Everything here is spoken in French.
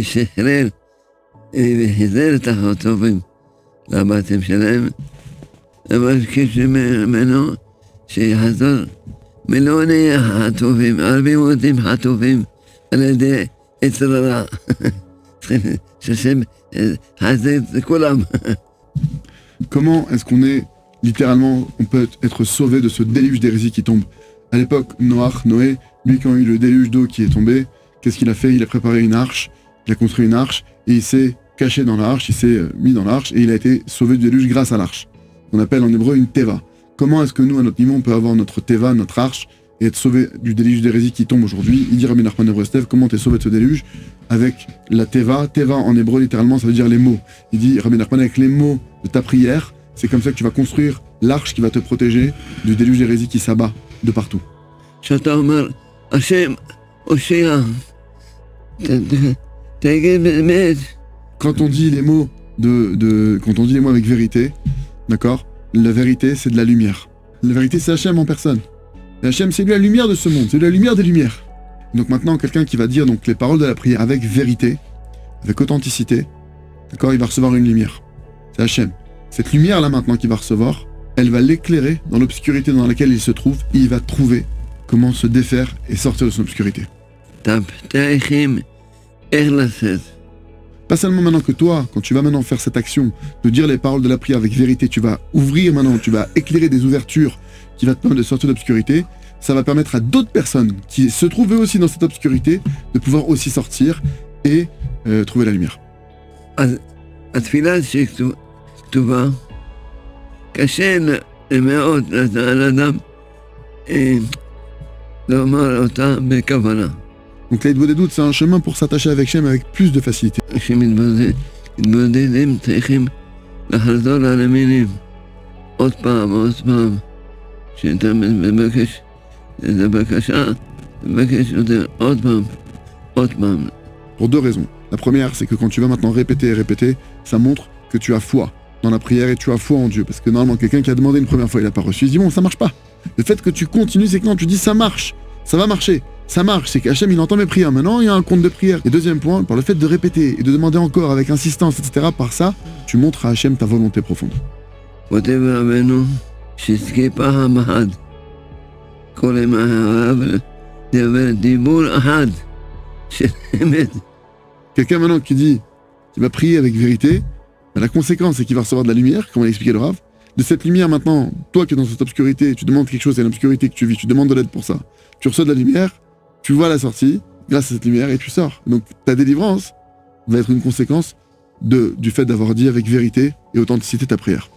שחרר והחזיר את החטופים לבתים שלהם, אבל כשממנו שיחזור מיליוני חטופים, ערבים ומתים חטופים על ידי יצר הרע. שהשם יחזיר את כולם. Comment est-ce qu'on est, littéralement, on peut être sauvé de ce déluge d'hérésie qui tombe? À l'époque, Noé, lui quand il y a eu le déluge d'eau qui est tombé, qu'est-ce qu'il a fait? Il a préparé une arche, il a construit une arche, et il s'est caché dans l'arche, il s'est mis dans l'arche, et il a été sauvé du déluge grâce à l'arche. On appelle en hébreu une teva. Comment est-ce que nous, à notre niveau, on peut avoir notre teva, notre arche, et être sauvé du déluge d'hérésie qui tombe aujourd'hui? Il dit Rabbi Nachman de Breslev, comment t'es sauvé de ce déluge? Avec la teva. Teva en hébreu, littéralement, ça veut dire les mots. Il dit Rabbi Nachman, avec les mots de ta prière, c'est comme ça que tu vas construire l'arche qui va te protéger du déluge d'hérésie qui s'abat de partout. Quand on dit les mots quand on dit les mots avec vérité, d'accord? La vérité, c'est de la lumière. La vérité, c'est Hachem en personne. Et Hachem, c'est lui la lumière de ce monde, c'est lui la lumière des lumières. Donc maintenant, quelqu'un qui va dire donc les paroles de la prière avec vérité, avec authenticité, d'accord, il va recevoir une lumière. C'est Hachem. Cette lumière-là maintenant qu'il va recevoir, elle va l'éclairer dans l'obscurité dans laquelle il se trouve, et il va trouver comment se défaire et sortir de son obscurité. Pas seulement maintenant que toi, quand tu vas maintenant faire cette action de dire les paroles de la prière avec vérité, tu vas ouvrir maintenant, tu vas éclairer des ouvertures qui vont te permettre de sortir de l'obscurité, ça va permettre à d'autres personnes qui se trouvent eux aussi dans cette obscurité de pouvoir aussi sortir et trouver la lumière. Donc l'Aïdbo des doutes, c'est un chemin pour s'attacher avec Hachem avec plus de facilité. Pour deux raisons. La première, c'est que quand tu vas maintenant répéter et répéter, ça montre que tu as foi dans la prière et tu as foi en Dieu. Parce que normalement, quelqu'un qui a demandé une première fois, il n'a pas reçu, il dit bon, ça marche pas. Le fait que tu continues, c'est que non, tu dis ça marche, ça va marcher. Ça marche, c'est qu'Hachem il entend mes prières. Maintenant, il y a un compte de prière. Et deuxième point, par le fait de répéter et de demander encore avec insistance, etc., par ça, tu montres à Hachem ta volonté profonde. Quelqu'un maintenant qui dit qu'il va prier avec vérité, la conséquence c'est qu'il va recevoir de la lumière, comme on l'a expliqué le Rav. De cette lumière maintenant, toi qui es dans cette obscurité, tu demandes quelque chose, c'est l'obscurité que tu vis, tu demandes de l'aide pour ça. Tu reçois de la lumière, tu vois la sortie, grâce à cette lumière, et tu sors. Donc ta délivrance va être une conséquence du fait d'avoir dit avec vérité et authenticité ta prière.